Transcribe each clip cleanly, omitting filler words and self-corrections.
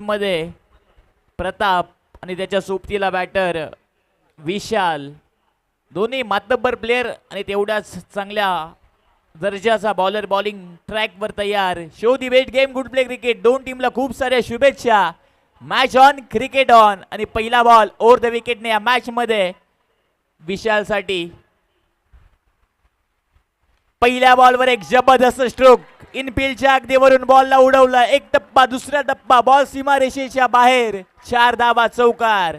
मध्ये प्रताप आणि त्याच्या सोबतीला बॅटर विशाल, दोन्ही मातब्बर प्लेयर आणि तेवढ्याच चांगल्या दर्जाचा बॉलर बॉलिंग ट्रॅक वर तयार. Show the wait game, good play cricket. दोन टीमला खूप साऱ्या शुभेच्छा. Match on, cricket on. आणि पहिला बॉल ओव्हर द विकेटने या मॅच मध्ये विशाल साठी. पहिल्या बॉलवर एक जबरदस्त स्ट्रोक, इनफिल्डच्या अगदी वरून बॉलला उडवला. एक टप्पा, दुसरा टप्पा, बॉल सीमारेषेच्या बाहेर. 4 धावा, चौकार.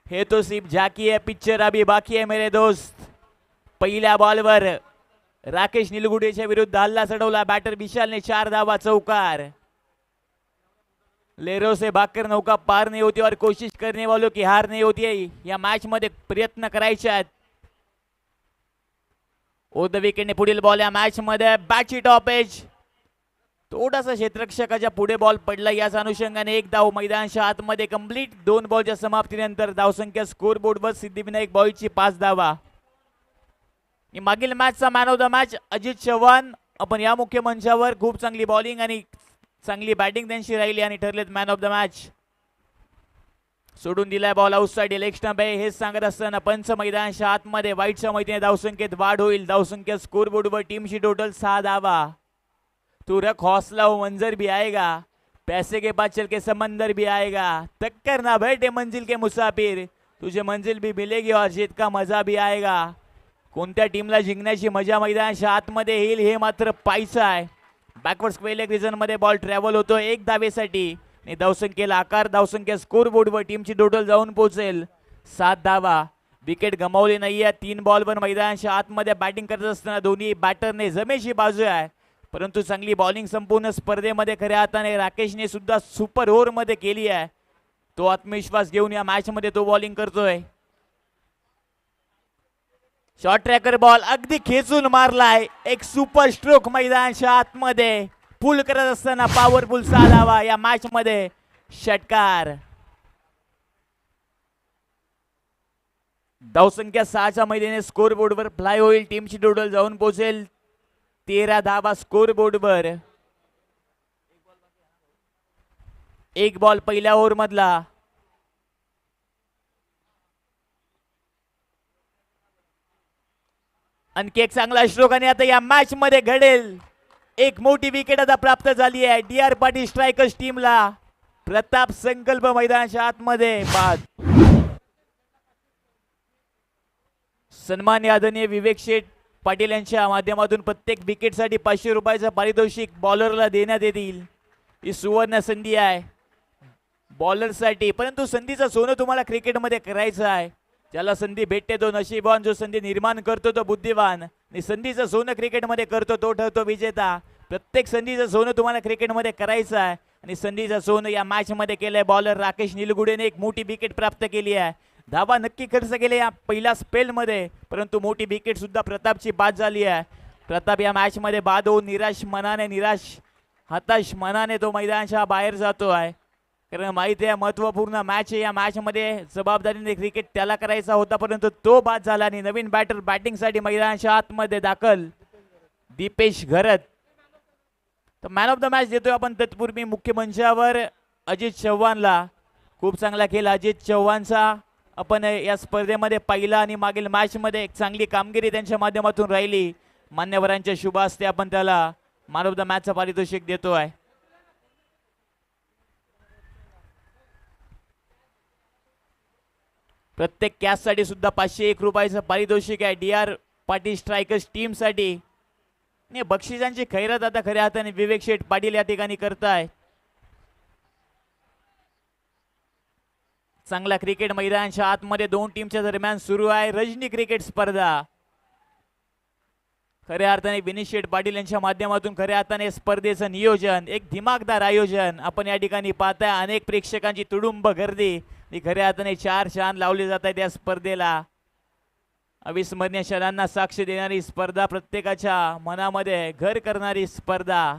हे तो सिर्फ झाकी है, पिक्चर अभी बाकी है मेरे दोस्त. पहिल्या बॉलवर राकेश निलगुडेच्या विरुद्ध हल्ला चढवला बॅटर विशालने. 4 धावा, चौकार. लेरो से भागकर नौका पार नहीं होती और कोशिश करने वालों की हार नहीं होती है. या मॅच मध्ये प्रयत्न करायचे आहेत. ओव्हर द विकेटने पुढील बॉल या मॅच मध्ये बॅटची टॉप एज. थोडासा क्षेत्ररक्षकाच्या पुढे बॉल पडला. याच अनुषंगाने एक धाव मैदानाच्या आतमध्ये कंप्लीट. 2 बॉलच्या समाप्तीनंतर धावसंख्या स्कोर बोर्डवर सिद्धिविनायक बॉयची 5 धावा. मागील मॅचचा man of the match Ajit Chavan. आपण या मुख्य मंचावर खूप चांगली बॉलिंग आणि चांगली बॅटिंग त्यांची राहिली आणि ठरलेत मॅन ऑफ द मॅच. सोडून दिलाय बॉल आउटसाइड, लेग स्टंप आहे. हेच सांगत असताना पंच मैदानाच्या आतमध्ये वाईटच्या मैत्रीने धावसंख्येत वाढ होईल. धावसंख्या स्कोर बोर्डवर टीमची टोटल 6 धावा. तू रख हौसला हो, मंजर भी आएगा. पैसे के पास चल के समंदर भी आएगा. टक्कर ना बैठे मंजिल के मुसाफिर, तुझे मंजिल भी मिलेगी और जीत का मजा भी आएगा. कोणत्या टीमला जिंकण्याची मजा मैदानाच्या आतमध्ये येईल हे मात्र पाहायचं आहे. बॅकवर्ड स्क्वेअर लेग रिजन मध्ये बॉल ट्रॅव्हल होतो 1 धावेसाठी. आणि धावसंख्येला आकार, धावसंख्या स्कोर बोर्डवर टीमची टोटल जाऊन पोहोचेल 7 धावा. विकेट गमावली नाहीये. 3 बॉलवर मैदानाच्या आतमध्ये बॅटिंग करत असताना दोन्ही बॅटरने जमेची बाजू आहे, परंतु चांगली बॉलिंग संपूर्ण स्पर्धेमध्ये खऱ्या हाताने राकेशने सुद्धा सुपर ओव्हर मध्ये केली आहे. तो आत्मविश्वास घेऊन या मॅच मध्ये तो बॉलिंग करतोय. शॉर्ट ट्रॅकर बॉल अगदी खेचून मारलाय. एक सुपर स्ट्रोक मैदानाच्या आतमध्ये पुल करत असताना पॉवरफुल 6 धावा या मॅच मध्ये. षटकार. धावसंख्या 6च्या मैदानाने स्कोर बोर्डवर फ्लाय होईल. टीमची टोटल जाऊन पोहोचेल 13 धावा स्कोर बोर्डवर. एक बॉल पहिल्या ओव्हर मधला. आणखी एक चांगला स्ट्रोक आणि आता या मॅच मध्ये घडेल. एक मोठी विकेट आता प्राप्त झाली आहे डी.आर. पाटील स्ट्रायकर्स टीमला. प्रताप संकल्प मैदानाच्या आतमध्ये बाद. सन्मान्य आदरणीय विवेक शेठ पाटील यांच्या माध्यमातून प्रत्येक विकेटसाठी 500 रुपयाचं पारितोषिक बॉलरला देण्यात येतील. ही सुवर्ण संधी आहे बॉलरसाठी, परंतु संधीचं सोनं तुम्हाला क्रिकेटमध्ये करायचं आहे. ज्याला संधी भेटते तो नशीबवान, जो संधी निर्माण करतो तो बुद्धिवान. आणि संधीचं सोनं क्रिकेटमध्ये करतो तो ठरतो विजेता. प्रत्येक संधीचं सोनं तुम्हाला क्रिकेटमध्ये करायचं आहे आणि संधीचं सोनं या मॅच मध्ये केलंय बॉलर राकेश निलगुडेने. एक मोठी विकेट प्राप्त केली आहे. धावा नक्की खर्च केले या पहिल्या स्पेल मध्ये, परंतु मोठी विकेट सुद्धा प्रतापची बाद झाली आहे. प्रताप या मॅच मध्ये बाद होऊन हताश मनाने तो मैदानाच्या बाहेर जातो आहे. कारण माहिती आहे महत्वपूर्ण मॅच आहे. या मॅच मध्ये जबाबदारीने क्रिकेट त्याला करायचा होता, परंतु तो बाद झाला. आणि नवीन बॅटर बॅटिंग साठी मैदानाच्या आतमध्ये दाखल दीपेश घरत. तर मॅन ऑफ द मॅच देतोय आपण. तत्पूर्वी मुख्य मंचावर अजित चव्हाणला. खूप चांगला खेळ अजित चव्हाणचा आपण या स्पर्धेमध्ये पाहिला आणि मागील मॅच मध्ये एक चांगली कामगिरी त्यांच्या माध्यमातून राहिली. मान्यवरांच्या शुभ हस्ते आपण त्याला मॅन ऑफ द मॅचचं पारितोषिक देतो आहे. प्रत्येक कॅच साठी सुद्धा 501 रुपयाचं पारितोषिक आहे डी.आर. पाटील स्ट्रायकर्स टीम साठी. बक्षिसांची खैरात आता खऱ्या हाताने विवेक शेठ पाटील या ठिकाणी करताय. चांगला क्रिकेट मैदानाच्या आतमध्ये दोन टीमच्या दरम्यान सुरू आहे रजनी क्रिकेट स्पर्धा. खऱ्या अर्थाने विनीत शेठ पाटील यांच्या माध्यमातून खऱ्या अर्थाने स्पर्धेचं नियोजन, एक दिमागदार आयोजन आपण या ठिकाणी पाहताय. अनेक प्रेक्षकांची तुडुंब गर्दी. खऱ्या अर्थाने 4 चांद लावले जात आहेत या स्पर्धेला. अविस्मरणीय क्षणांना साक्ष देणारी स्पर्धा, प्रत्येकाच्या मनामध्ये घर करणारी स्पर्धा.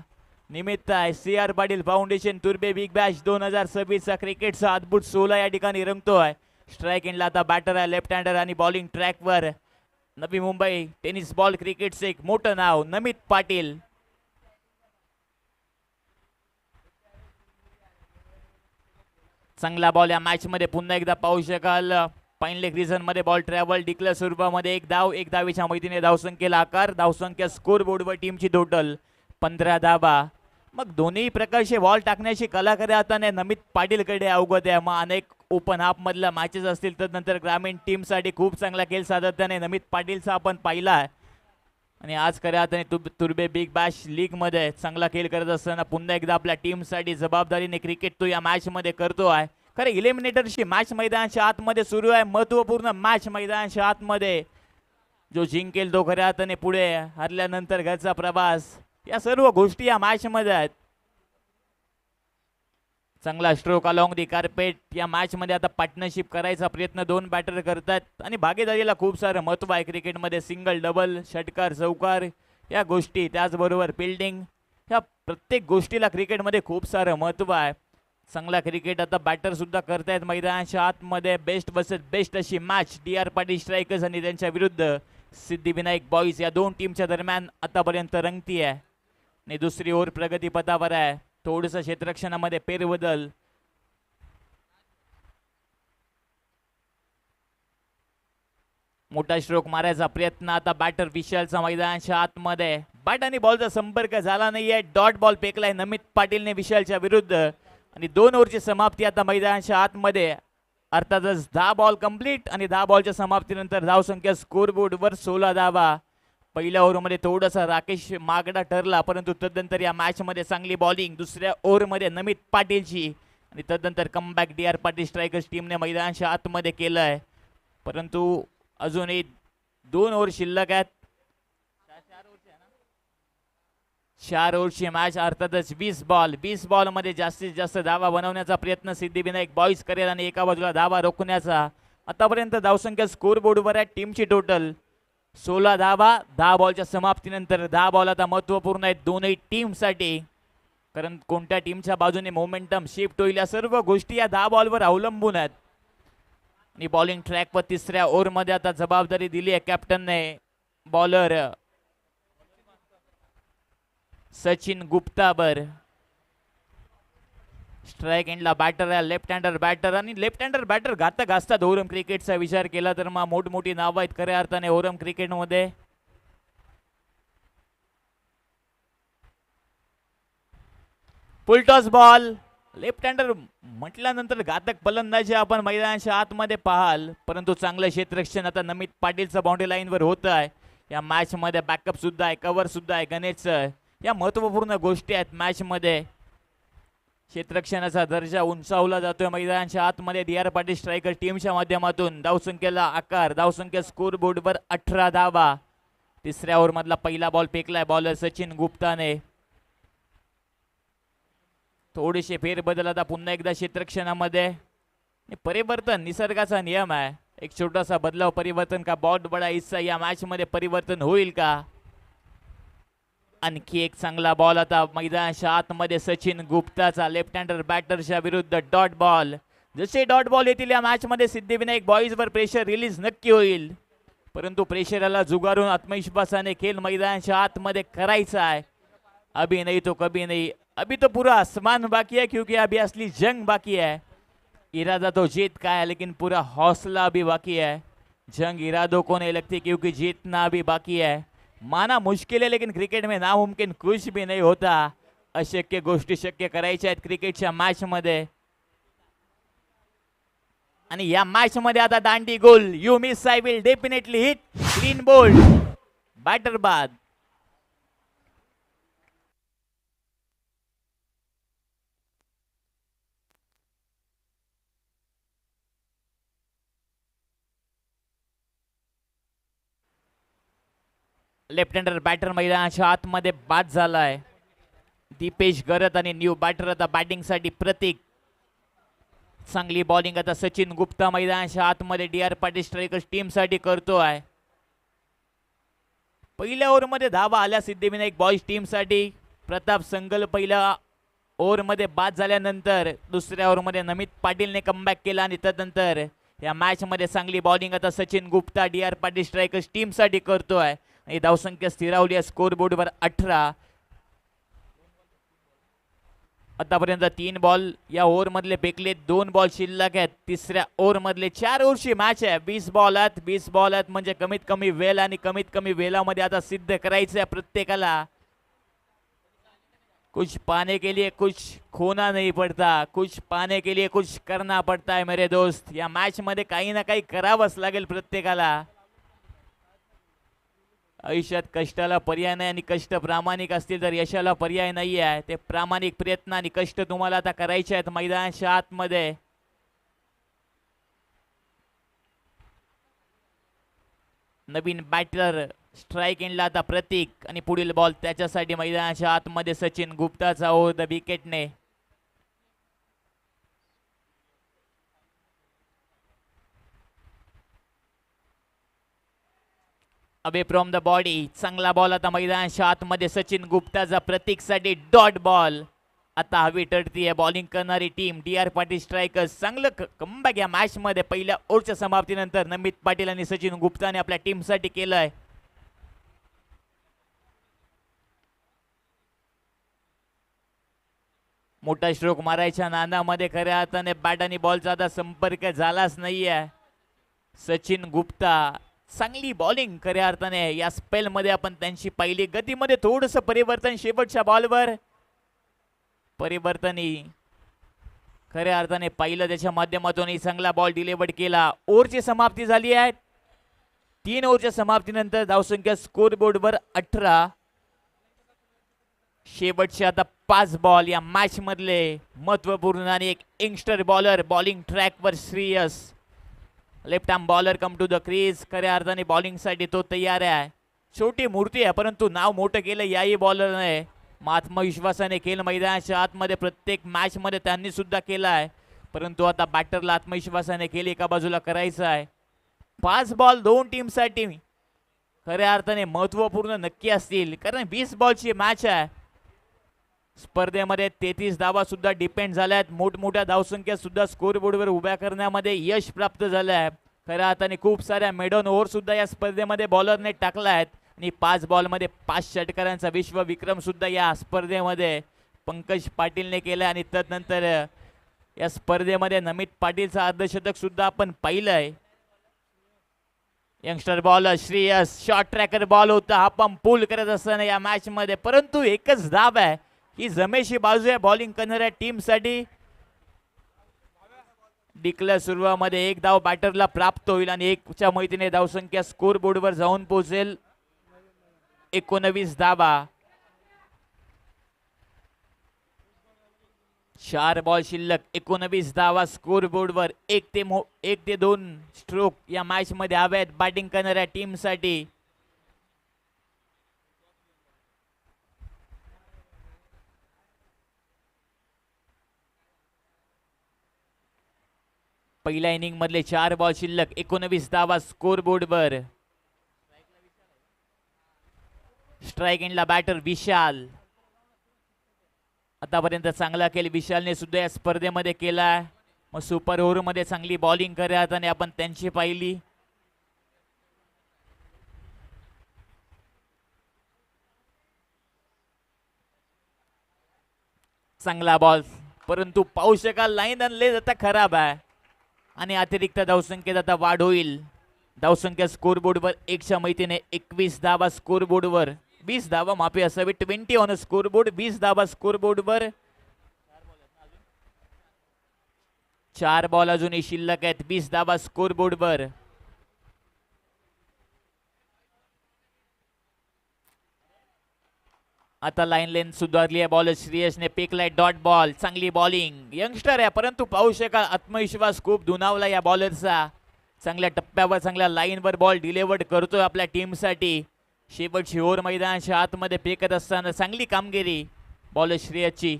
निमित्त आहे सी.आर. पाटील फाउंडेशन तुर्बे बिग बॅश 2026 चा क्रिकेटचा अद्भुत सोहळा या ठिकाणी रंगतोय. स्ट्राइक एंडला आता बॅटर आहे लेफ्ट हँडर आणि बॉलिंग ट्रॅकवर नवी मुंबई टेनिस बॉल क्रिकेटचे एक मोठं नाव नमित पाटील. चांगला बॉल या मॅच मध्ये पुन्हा एकदा पाहू शकाल. पाईन लेग रिजन मध्ये बॉल ट्रॅव्हल डिक्लेअर स्वरूपामध्ये एक धावेच्या मैत्रीने धावसंख्येला आकार. धावसंख्या स्कोर बोर्डवर टीमची टोटल 15 धावा. मग दोन्ही प्रकारचे बॉल टाकण्याची कलाकारी आता नमित पाटीलकडे अवगत आहे. मग अनेक ओपन हाफ मधल्या मॅचेस असतील तर नंतर ग्रामीण टीमसाठी खूप चांगला खेळ सातत्याने नमित पाटीलचा आपण पाहिला आहे. आणि आज खऱ्या अर्थाने तुर्बे बिग बॅश लीग मध्ये चांगला खेळ करत असताना पुन्हा एकदा आपल्या टीमसाठी जबाबदारीने क्रिकेट तो या मॅच मध्ये करतो आहे. खरं इलिमिनेटरची मॅच मैदानाच्या आतमध्ये सुरू आहे. महत्वपूर्ण मॅच मैदानाच्या आतमध्ये. जो जिंकेल तो खऱ्या अर्थाने पुढे, हरल्यानंतर घरचा प्रवास. या सर्व गोष्टी या मॅच मध्ये आहेत. चांगला स्ट्रोक अलॉंग दी कार्पेट. या मॅच मध्ये आता पार्टनरशिप करायचा प्रयत्न दोन बॅटर करतात आणि भागीदारीला खूप सारं महत्व आहे क्रिकेटमध्ये. सिंगल, डबल, षटकार, चौकार या गोष्टी, त्याचबरोबर फिल्डिंग, या प्रत्येक गोष्टीला क्रिकेटमध्ये खूप सारं महत्व आहे. चांगला क्रिकेट आता बॅटर सुद्धा करतायत मैदानाच्या आतमध्ये. बेस्ट वर्सेस बेस्ट अशी मॅच डी.आर. पाटील स्ट्रायकर्स आणि त्यांच्या विरुद्ध सिद्धिविनायक बॉईज या दोन टीमच्या दरम्यान आतापर्यंत रंगती आहे. आणि दुसरी ओव्हर प्रगतीपथावर आहे. थोडंसं क्षेत्ररक्षणामध्ये फेरबदल. मोठा स्ट्रोक मारायचा प्रयत्न आता बॅटर विशालचा मैदानाच्या आतमध्ये. बॅट आणि बॉलचा संपर्क झाला नाहीये. डॉट बॉल फेकलाय नमित पाटीलने विशालच्या विरुद्ध. आणि 2 ओव्हरची समाप्ती आता मैदानाच्या आतमध्ये. अर्थातच 10 बॉल कंप्लीट आणि 10 बॉलच्या समाप्तीनंतर धावसंख्या स्कोरबोर्डवर 16 धावा. पहिल्या ओव्हरमध्ये थोडासा राकेश मागडा ठरला, परंतु तदनंतर या मॅचमध्ये चांगली बॉलिंग. दुसऱ्या ओव्हरमध्ये नमित पाटीलची आणि तदनंतर कमबॅक डी.आर. पाटील स्ट्रायकर्स टीमने मैदानाच्या आतमध्ये केलं आहे. परंतु अजूनही 2 ओव्हर शिल्लक आहेत. 4 ओव्हरची मॅच. अर्थातच 20 बॉलमध्ये जास्तीत जास्त धावा बनवण्याचा प्रयत्न सिद्धिविनायक बॉईज करेल आणि एका बाजूला धावा रोखण्याचा. आतापर्यंत धावसंख्या स्कोरबोर्डवर आहे टीमची टोटल 16 धावा. 10 बॉलच्या समाप्तीनंतर 10 बॉल आता महत्वपूर्ण आहेत दोन्ही टीमसाठी. कारण कोणत्या टीमच्या बाजूने मोमेंटम शिफ्ट होईल या सर्व गोष्टी या 10 बॉलवर अवलंबून आहेत. आणि बॉलिंग ट्रॅकवर तिसऱ्या ओव्हरमध्ये आता जबाबदारी दिली आहे कॅप्टनने. बॉलर सचिन गुप्तावर. स्ट्राइक एंडला बॅटर आहे लेफ्ट हँडर बॅटर. आणि लेफ्ट हँडर बॅटर घातक असतात ओरम क्रिकेटचा विचार केला तर. मग मोठमोठी नाव आहेत खऱ्या अर्थाने ओरम क्रिकेटमध्ये. Full toss ball. लेफ्ट हँडर म्हटल्यानंतर घातक फलंदाजी आपण मैदानाच्या आतमध्ये पाहाल. परंतु चांगलं क्षेत्ररक्षण आता नमित पाटीलचं बाउंड्री लाईनवर होत आहे. या मॅच मध्ये बॅकअप सुद्धा आहे, कव्हर सुद्धा आहे गणेशचं. या महत्वपूर्ण गोष्टी आहेत मॅच मध्ये. क्षेत्ररक्षणाचा दर्जा उंचावला जातोय मैदानाच्या आतमध्ये डी.आर. पाटील स्ट्रायकर टीमच्या माध्यमातून. धावसंख्येला आकार. धावसंख्या स्कोर बोर्डवर 18 धावा. तिसऱ्या ओव्हर मधला पहिला बॉल फेकलाय बॉलर सचिन गुप्ताने. थोडेसे फेरबदल आता पुन्हा एकदा क्षेत्ररक्षणामध्ये. परिवर्तन निसर्गाचा नियम आहे. एक छोटासा बदलाव, परिवर्तन का बहुत बडा हिस्सा या मॅच मध्ये परिवर्तन होईल का? आणखी एक चांगला बॉल आता मैदानाच्या आतमध्ये सचिन गुप्ताचा लेफ्ट हँडर बॅटरच्या विरुद्ध डॉट बॉल. जसे डॉट बॉल येतील या मॅच मध्ये सिद्धिविनायक बॉईजवर प्रेशर रिलीज नक्की होईल. परंतु प्रेशरला जुगारून आत्मविश्वासाने खेळ मैदानाच्या आतमध्ये करायचा आहे. अभी नहीं तो कभी नहीं. अभी तो पूरा आसमान बाकी है क्योंकि अभी असली जंग बाकी है. इरादा तो जीत का है लेकिन पूरा हौसला अभी बाकी है. जंग इरादों को नहीं लगती क्योंकि जीतना अभी बाकी है. माना मुश्किल है लेकिन क्रिकेट में नामुमकिन कुछ भी नहीं होता. अशक्य गोष्टी शक्य करायच्या आहेत क्रिकेटच्या मॅच मध्ये. आणि या मॅच मध्ये आता दांडी गोल. You miss I will definitely hit. Clean bowled. Batter बाद. लेफ्ट हँडर बॅटर मैदानाच्या आतमध्ये बाद झालाय. दीपेश गरत आणि न्यू बॅटर आता बॅटिंग साठी प्रतीक. चांगली बॉलिंग आता सचिन गुप्ता मैदानाच्या आतमध्ये डी.आर. पाटील स्ट्रायकर्स टीम साठी करतोय. पहिल्या ओव्हर मध्ये धावा आल्या सिद्धिविनायक बॉईज टीम साठी. प्रताप संगल पहिल्या ओव्हर मध्ये बाद झाल्यानंतर दुसऱ्या ओव्हर मध्ये नमित पाटीलने कमबॅक केला. आणि त्यानंतर या मॅच मध्ये चांगली बॉलिंग आता Sachin Gupta DR. Patil strikers team साठी करतोय. आणि धावसंख्या स्थिरावली आहे स्कोर बोर्डवर 18. आतापर्यंत 3 बॉल या ओव्हर मधले फेकले, 2 बॉल शिल्लक आहेत. तिसऱ्या ओव्हर मधले 4 ओव्हरची मॅच आहे. 20 बॉल आहेत म्हणजे कमीत कमी वेळ आणि कमीत कमी वेळामध्ये आता सिद्ध करायचं आहे प्रत्येकाला. कुछ पाने के लिए कुछ खोना नहीं पड़ता, कुछ पाने के लिए कुछ करना पड़ता है मेरे दोस्त. या मॅच मध्ये काही ना काही करावंच लागेल प्रत्येकाला. आयुष्यात कष्टाला पर्याय नाही आणि कष्ट प्रामाणिक असतील तर यशाला पर्याय नाही आहे. ते प्रामाणिक प्रयत्न आणि कष्ट तुम्हाला आता करायचे आहेत मैदानाच्या आतमध्ये. नवीन बॅटर स्ट्राइक एंडला आता प्रतीक आणि पुढील बॉल त्याच्यासाठी मैदानाच्या आतमध्ये सचिन गुप्ताचा ओव्हर द विकेटने. अबे फ्रॉम द बॉडी चांगला बॉल आता मैदानाच्या आतमध्ये सचिन गुप्ताचा प्रतीकसाठी डॉट बॉल. आता हवी टळतीये बॉलिंग करणारी टीम डी.आर. पाटील स्ट्रायकर्स. चांगलं कमबॅक या मॅच मध्ये पहिल्या ओव्हरच्या समाप्तीनंतर नमित पाटील आणि सचिन गुप्ताने आपल्या टीमसाठी केलंय. मोठा स्ट्रोक मारायच्या नादामध्ये खऱ्या अर्थाने बॅट आणि बॉलचा आता संपर्क झालाच नाहीये. सचिन गुप्ता चांगली बॉलिंग खऱ्या अर्थाने या स्पेल मध्ये आपण त्यांची पहिली. गतीमध्ये थोडंसं परिवर्तन शेवटच्या बॉलवर परिवर्तनी खऱ्या अर्थाने पाहिलं त्याच्या माध्यमातून चांगला बॉल डिलिव्हर्ड केला. ओव्हरची समाप्ती झाली आहे. 3 ओव्हरच्या समाप्तीनंतर धावसंख्या स्कोर बोर्डवर 18. शेवटचे आता 5 बॉल या मॅच मधले महत्वपूर्ण आणि एक यंगस्टर बॉलर बॉलिंग ट्रॅकवर Shreyas. Left arm bowler come to the crease. खऱ्या अर्थाने बॉलिंग साठी तो तयार आहे. छोटी मूर्ती आहे परंतु नाव मोठं केलं याही बॉलरने. आत्मविश्वासाने केलं मैदानाच्या आतमध्ये. प्रत्येक मॅच मध्ये त्यांनी सुद्धा केला आहे परंतु आता बॅटरला आत्मविश्वासाने केली एका बाजूला करायचं आहे. 5 बॉल 2 टीमसाठी खऱ्या अर्थाने महत्वपूर्ण नक्की असतील कारण 20 बॉलची मॅच आहे. स्पर्धेमध्ये 33 धावा सुद्धा डिपेंड झाल्या आहेत. मोठमोठ्या धावसंख्या सुद्धा स्कोर बोर्डवर उभ्या करण्यामध्ये यश प्राप्त झालं आहे. खऱ्या अर्थाने खूप साऱ्या मेडन ओव्हर सुद्धा या स्पर्धेमध्ये बॉलरने टाकला आहेत आणि 5 बॉलमध्ये 5 षटकारांचा विश्व विक्रम सुद्धा या स्पर्धेमध्ये पंकज पाटीलने केला आणि त्यानंतर या स्पर्धेमध्ये नमित पाटीलचा अर्धशतक सुद्धा आपण पाहिलंय. Youngster bowler Shreyas short tracker ball होता हा पंप पूल करत असताना या मॅच मध्ये परंतु एकच धाव आहे. ही जमेशी बाजू आहे बॉलिंग करणाऱ्या टीम साठी. डिक्लेअर सुरुवातीमध्ये 1 धाव बॅटरला प्राप्त होईल आणि 1च्या मदतीने धावसंख्या स्कोर बोर्डवर जाऊन पोहोचेल 19 धावा. 4 बॉल शिल्लक 19 धावा स्कोर बोर्डवर. 1 ते 2 स्ट्रोक या मॅच मध्ये हवेत बॅटिंग करणाऱ्या टीम साठी. पहिल्या इनिंग मधले 4 बॉल शिल्लक 19 धावा स्कोर बोर्डवर. स्ट्राइक एंडला बॅटर विशाल. आतापर्यंत चांगला खेळ विशालने सुद्धा या स्पर्धेमध्ये केला. मग सुपर ओव्हर मध्ये चांगली बॉलिंग करत आणि आपण त्यांची पाहिली. चांगला बॉल परंतु पाहू शकाल लाईन आणले आता खराब आहे आणि अतिरिक्त धावसंख्येत आता वाढ होईल. धावसंख्या स्कोर बोर्डवर 1च्या मदतीने 21 धावा स्कोर बोर्डवर. 20 धावा माफी असावी. 20 ऑन स्कोर बोर्ड. 20 धावा स्कोर बोर्डवर. 4 बॉल अजूनही शिल्लक आहेत. 20 धावा स्कोर बोर्डवर. आता लाईन लेंथ सुधारली आहे. बॉलर श्रेयसने पेकलाय डॉट बॉल. चांगली बॉलिंग. यंगस्टर आहे परंतु पाहू शकाल आत्मविश्वास खूप दुणावला या बॉलरचा. चांगल्या टप्प्यावर चांगल्या लाईनवर बॉल डिलिव्हर्ड करतोय आपल्या टीमसाठी. शेवटची ओव्हर मैदानाच्या आतमध्ये फेकत असताना चांगली कामगिरी बॉलर श्रेयसची.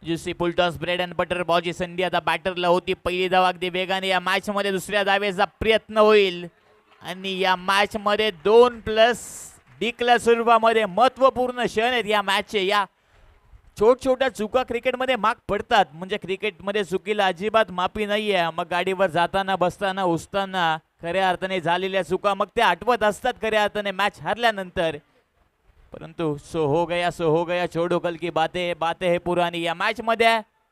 Juicy full toss bread and butter बॉलची संधी आता बॅटरला होती. पहिली धाव अगदी वेगाने या मॅच मध्ये. दुसऱ्या धावेचा प्रयत्न होईल आणि या मॅच मध्ये 2+ डिक्लेअर स्वरूपामध्ये महत्वपूर्ण क्षण आहेत या मॅचचे. या छोट्या चुका क्रिकेटमध्ये माग पडतात म्हणजे क्रिकेटमध्ये चुकीला अजिबात माफी नाहीये. मग गाडीवर जाताना बसताना उठताना खऱ्या अर्थाने झालेल्या चुका मग ते आठवत असतात खऱ्या अर्थाने मॅच हरल्यानंतर. परंतु सो हो गया छोडो कल की बातें है पुरानी. या मॅच मध्ये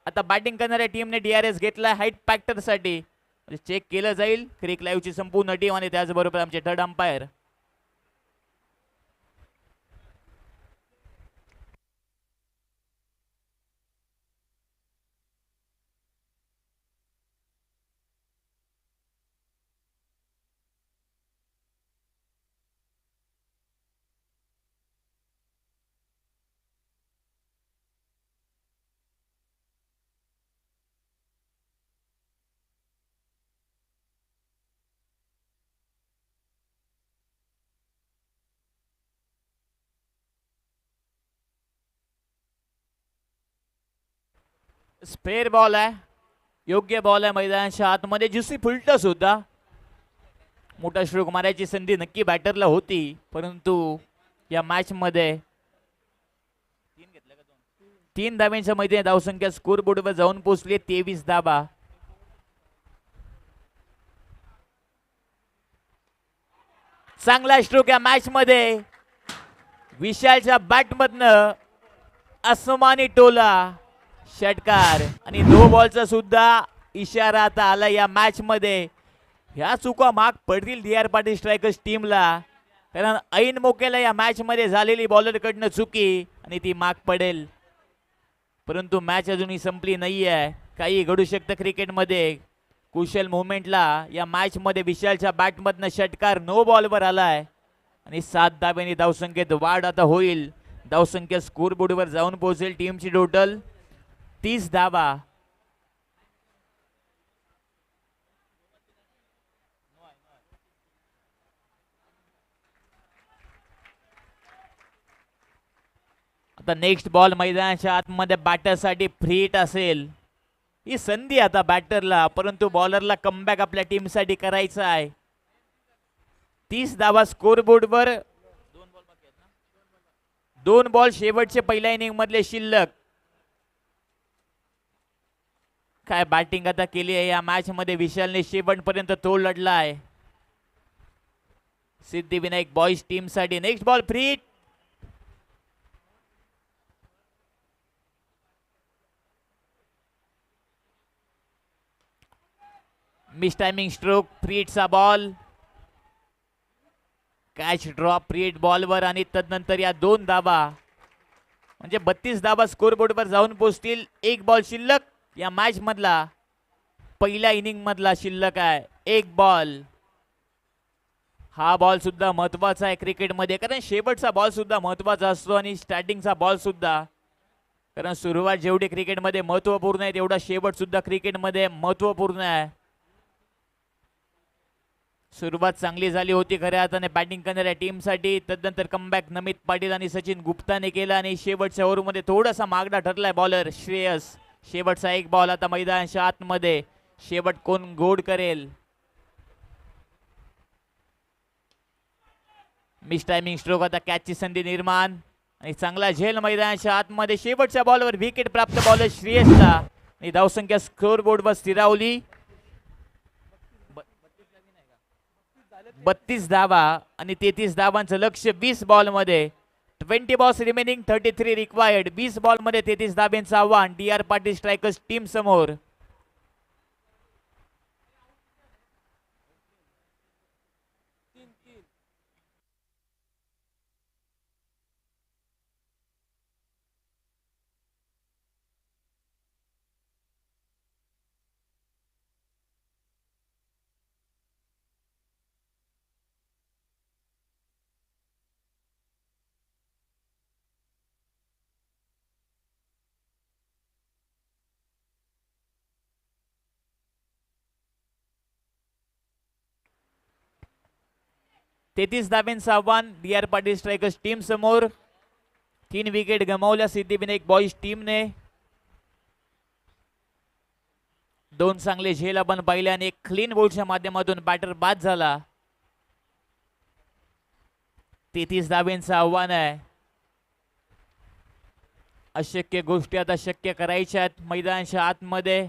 आता बॅटिंग करणाऱ्या टीमने DRS घेतलाय हाईट फॅक्टर साठी. चेक केलं जाईल क्रिक लाईव्हची संपूर्ण टीम आणि त्याचबरोबर आमचे थर्ड अंपायर. स्पेअर बॉल आहे, योग्य बॉल आहे मैदानाच्या आतमध्ये. जुसी फुलटं सुद्धा मोठा स्ट्रोक मारायची संधी नक्की बॅटरला होती, परंतु या मॅच मध्ये 3 धाब्यांच्या मैदानी धावसंख्या स्कोर बोर्डवर जाऊन पोहोचली 23 धाबा. चांगला स्ट्रोक या मॅच मध्ये विशालच्या बॅटमधनं आसमानी टोला षटकार आणि नो बॉलचा सुद्धा इशारा आता आला या मॅच मध्ये. ह्या चुका माग पडतील DR पाटील स्ट्रायकर्स टीमला, कारण ऐन मोक्याला या मॅच मध्ये झालेली बॉलर कडनं चुकी आणि ती माग पडेल. परंतु मॅच अजूनही संपली नाहीये, काही घडू शकतं क्रिकेटमध्ये. कुशल मुवमेंटला या मॅच मध्ये विशालच्या बॅटमधनं षटकार नो बॉलवर आलाय आणि 7 धाब्यांनी धावसंख्येत वाढ आता होईल. धावसंख्या स्कोर बोर्डवर जाऊन पोहोचेल टीमची टोटल 30 धाबा. आता नेक्स्ट बॉल मैदानाच्या आतमध्ये बॅटरसाठी फ्री हिट असेल. ही संधी आता बॅटरला, परंतु बॉलरला कमबॅक आपल्या टीमसाठी करायचा आहे. 30 धाबा स्कोर बोर्डवर. 2 बॉल शेवटचे पहिल्या इनिंग मधले शिल्लक. काय बॅटिंग आता केली आहे या मॅच मध्ये विशालने, शेवटपर्यंत तोल लढला आहे सिद्धिविनायक बॉईज टीम साठी. Next ball free hit. Miss timing stroke, free हिटचा ball. Catch drop free hit बॉलवर आणि तदनंतर या 2 धाबा म्हणजे 32 धाबा स्कोर बोर्डवर जाऊन पोहोचतील. 1 बॉल शिल्लक या मॅच मधला, पहिल्या इनिंग मधला शिल्लक आहे 1 बॉल. हा बॉल सुद्धा महत्वाचा आहे क्रिकेटमध्ये, कारण शेवटचा बॉल सुद्धा महत्वाचा असतो आणि स्टार्टिंगचा बॉल सुद्धा. कारण सुरुवात जेवढी क्रिकेटमध्ये महत्वपूर्ण आहे तेवढा शेवट सुद्धा क्रिकेटमध्ये महत्वपूर्ण आहे. सुरुवात चांगली झाली होती खऱ्या अर्थाने बॅटिंग करणाऱ्या टीमसाठी. तदनंतर कमबॅक नमित पाटील आणि सचिन गुप्ताने केला आणि शेवटच्या ओव्हरमध्ये थोडासा मागडा ठरलाय बॉलर श्रेयस. शेवटचा 1 बॉल आता मैदानाच्या आतमध्ये. शेवट कोण गोड करेल. मिस टायमिंग स्ट्रोक, आता कॅचची संधी निर्माण आणि चांगला झेल मैदानाच्या आतमध्ये. शेवटच्या बॉलवर विकेट प्राप्त बॉलर श्रेयसला आणि धावसंख्या स्कोर बोर्डवर स्थिरावली 32 धावा आणि 33 धावांचं लक्ष 20 बॉल मध्ये. 20 बॉल्स रिमेनिंग, 33 रिक्वायर्ड. 20 बॉल मध्ये 33 धाब्यांचं आव्हान DR पाटील स्ट्रायकर्स टीम समोर. तेहतीस धाब्यांचं आव्हान DR पाटील स्ट्रायकर्स टीम समोर. 3 विकेट गमावल्या सिद्धिविनायक बॉईज टीमने. 2 चांगले झेल आपण पाहिले आणि एक क्लीन बोल्डच्या माध्यमातून बॅटर बाद झाला. 33 धाब्यांचं आव्हान आहे. अशक्य गोष्टी आता शक्य करायच्या आहेत मैदानाच्या आतमध्ये.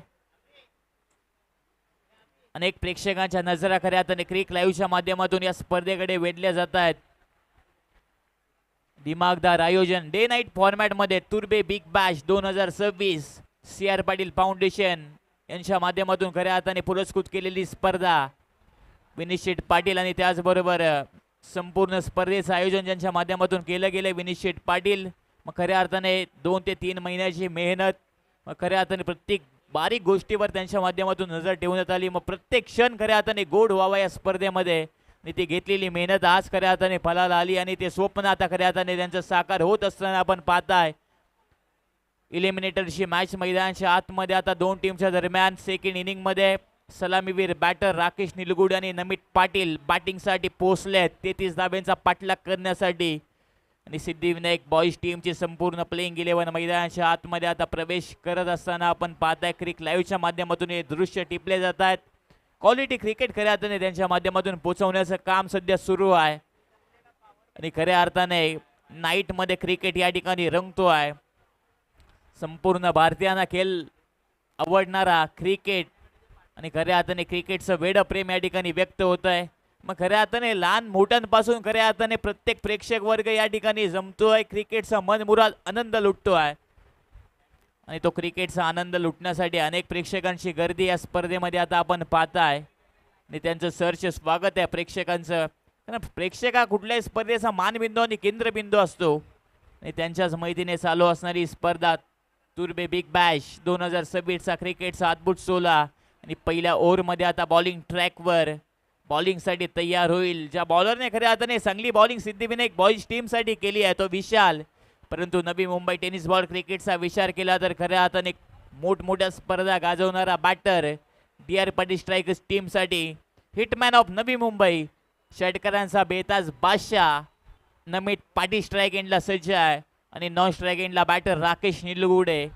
अनेक प्रेक्षकांच्या नजरा खऱ्या अर्थाने क्रिक लाईव्हच्या माध्यमातून या स्पर्धेकडे वेधल्या जात आहेत. दिमागदार आयोजन डे नाईट फॉर्मॅट मध्ये तुर्बे big bash 2026 CR Patil foundation यांच्या माध्यमातून खऱ्या अर्थाने पुरस्कृत केलेली स्पर्धा. विनीश शेठ पाटील आणि त्याचबरोबर संपूर्ण स्पर्धेचं आयोजन ज्यांच्या माध्यमातून केलं गेलं विनीश शेठ पाटील. मग खऱ्या अर्थाने 2 ते 3 महिन्याची मेहनत, मग खऱ्या अर्थाने प्रत्येक बारीक गोष्टीवर त्यांच्या माध्यमातून नजर ठेवण्यात आली. मग प्रत्येक क्षण खऱ्या अर्थाने गोड व्हावा या स्पर्धेमध्ये आणि ती घेतलेली मेहनत आज खऱ्या अर्थाने फलाला आली आणि ते स्वप्न आता खऱ्या अर्थाने त्यांचं साकार होत असताना आपण पाहताय. इलिमिनेटरची मॅच मैदानाच्या आतमध्ये आता 2 टीमच्या दरम्यान. सेकंड इनिंग मध्ये सलामीवीर बॅटर राकेश निलगुडे आणि नमित पाटील बॅटिंगसाठी पोहोचलेत 33 धाब्यांचा पाठलाग करण्यासाठी. आणि सिद्धिविनायक बॉईज टीमची संपूर्ण प्लेइंग 11 मैदानाच्या आतमध्ये आता प्रवेश करत असताना आपण पाहताय. क्रिक लाईव्हच्या माध्यमातून हे दृश्य टिपले जात आहेत. क्वालिटी क्रिकेट खऱ्या अर्थाने त्यांच्या माध्यमातून पोहोचवण्याचं काम सध्या सुरू आहे आणि खऱ्या अर्थाने नाईटमध्ये क्रिकेट या ठिकाणी रंगतो आहे. संपूर्ण भारतीयांना खेळ आवडणारा क्रिकेट आणि खऱ्या अर्थाने क्रिकेटचं वेड प्रेम या ठिकाणी व्यक्त होत आहे. मग खऱ्या अर्थाने लहान मोठ्यांपासून खऱ्या अर्थाने प्रत्येक प्रेक्षक वर्ग या ठिकाणी जमतोय. क्रिकेटचा मनमुराद आनंद लुटतो आहे आणि तो क्रिकेटचा आनंद लुटण्यासाठी अनेक प्रेक्षकांची गर्दी या स्पर्धेमध्ये आता आपण पाहताय आणि त्यांचं सहर्ष स्वागत आहे प्रेक्षकांचं. कारण प्रेक्षक हा कुठल्याही स्पर्धेचा मानबिंदू आणि केंद्रबिंदू असतो आणि त्यांच्याच माहितीने चालू असणारी स्पर्धा तुर्बे बिग बॅश 2026चा क्रिकेटचा अद्भुत सोला. आणि पहिल्या ओव्हरमध्ये आता बॉलिंग ट्रॅकवर बॉलिंगसाठी तयार होईल. ज्या बॉलरने खऱ्या अर्थाने चांगली बॉलिंग सिद्धिविनायक बॉईज टीमसाठी केली आहे तो विशाल. परंतु नवी मुंबई टेनिस बॉल क्रिकेटचा विचार केला तर खऱ्या अर्थाने मोठमोठ्या स्पर्धा गाजवणारा बॅटर DR पाटील स्ट्रायकर्स टीमसाठी हिटमॅन ऑफ नवी मुंबई षटकरांचा बेताज बादशाह नमित पाटील स्ट्राईक एंडला सज्ज आहे आणि नॉन स्ट्राईक एंडला बॅटर राकेश निलगुडे.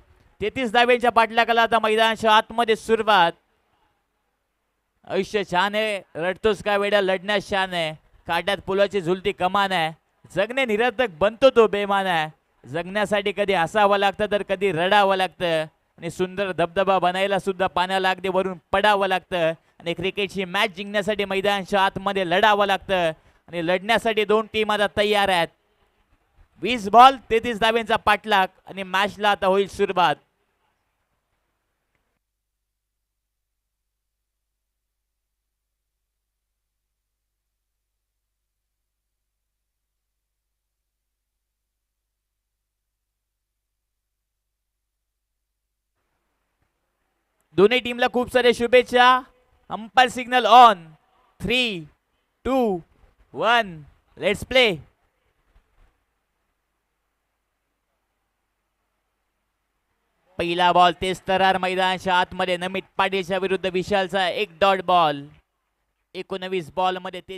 33 धाब्यांच्या पाठलागाला आता मैदानाच्या आतमध्ये सुरुवात. आयुष्य छान आहे, रडतोस का वेड्या लढण्यास छान आहे. काट्यात पुलाची झुलती कमान आहे. जगणे निरर्थक बनतो तो बेमान आहे. जगण्यासाठी कधी हसावं लागतं तर कधी रडावं लागतं आणि सुंदर धबधबा बनायला सुद्धा पाण्याला अगदी वरून पडावं लागतं आणि क्रिकेटची मॅच जिंकण्यासाठी मैदानाच्या आतमध्ये लढावं लागतं आणि लढण्यासाठी 2 टीम आता तयार आहेत. 20 बॉल 33 धाब्यांचा पाठलाग आणि मॅचला आता होईल सुरुवात. दोन्ही टीमला खूप सारे शुभेच्छा. Umpire signal on 3, 2, 1 let's play. पहिला बॉल तेज तरार मैदानाच्या आतमध्ये नमित पाटीलच्या विरुद्ध विशालचा 1 डॉट बॉल. 19 बॉल मध्ये ते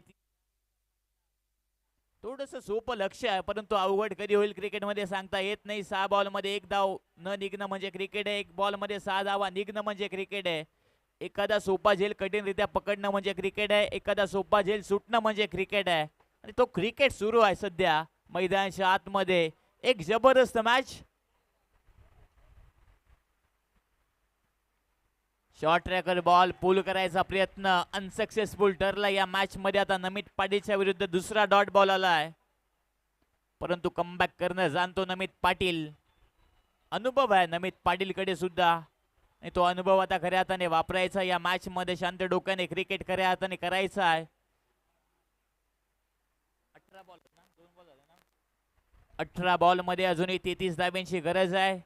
थोडंसं सोपं लक्ष आहे परंतु अवघड कधी होईल क्रिकेटमध्ये सांगता येत नाही. 6 बॉल मध्ये 1 धाव न निघणं म्हणजे क्रिकेट आहे. 1 बॉल मध्ये 6 धावा निघणं म्हणजे क्रिकेट आहे. एखादा सोपा झेल कठीणरित्या पकडणं म्हणजे क्रिकेट आहे. एखादा सोपा झेल सुटणं म्हणजे क्रिकेट आहे आणि तो क्रिकेट सुरू आहे सध्या मैदानाच्या आतमध्ये. एक जबरदस्त मॅच. शॉर्ट ट्रॅकर बॉल पुल करायचा प्रयत्न अनसक्सेसफुल ठरला या मॅच मध्ये. आता नमित पाटीलच्या विरुद्ध दुसरा डॉट बॉल आलाय परंतु कमबॅक करणं जाणतो नमित पाटील. अनुभव आहे नमित पाटीलकडे सुद्धा आणि तो अनुभव आता खऱ्या हाताने वापरायचा या मॅच मध्ये. शांत डोक्याने क्रिकेट खऱ्या हाताने करायचा आहे. 18 बॉल मध्ये अजूनही 33 धाब्यांची गरज आहे.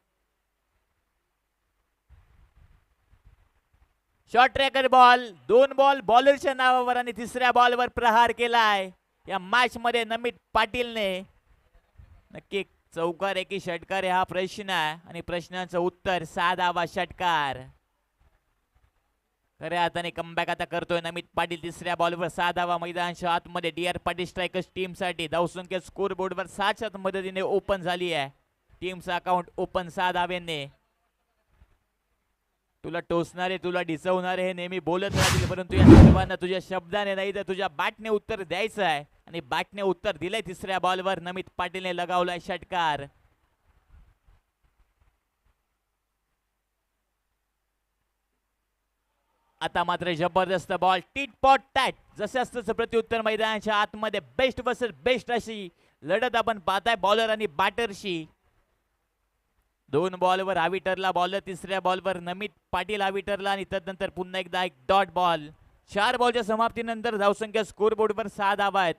शॉर्ट ट्रॅकर बॉल 2 बॉल बॉलरच्या नावावर आणि तिसऱ्या बॉलवर प्रहार केलाय या मॅच मध्ये नमित पाटीलने. नक्की चौकार आहे की षटकार आहे हा प्रश्न आहे आणि प्रश्नाचं उत्तर 6 धावा षटकार. खऱ्या हाताने कमबॅक आता करतोय नमित पाटील. तिसऱ्या बॉलवर 6 धावा मैदानाच्या आतमध्ये DR पाटील स्ट्रायकर्स टीमसाठी. धावसंख्या स्कोर बोर्डवर 6च्या मदतीने ओपन झाली आहे. टीमचं अकाउंट ओपन 6 धाव्यांनी. तुला टोचणारे तुला डिसवणारे हे नेहमी बोलत राहतील परंतु या सर्वांना तुझ्या शब्दाने नाही तर तुझ्या बॅटने उत्तर द्यायचं आहे आणि बॅटने उत्तर दिलंय. तिसऱ्या बॉलवर नमित पाटीलने लगावलाय षटकार. आता मात्र जबरदस्त बॉल टीट पॉट टॅट जसे असतं प्रत्युत्तर मैदानाच्या आतमध्ये बेस्ट वर्सेस बेस्ट अशी लढत आपण पाहताय बॉलर आणि बॅटरशी. 2 बॉलवर आविटरला बॉलर, तिसऱ्या बॉलवर नमित पाटील आविटरला आणि तदनंतर पुन्हा एकदा एक डॉट बॉल. 4 बॉलच्या समाप्तीनंतर धावसंख्या स्कोर बोर्डवर 6 धावा आहेत.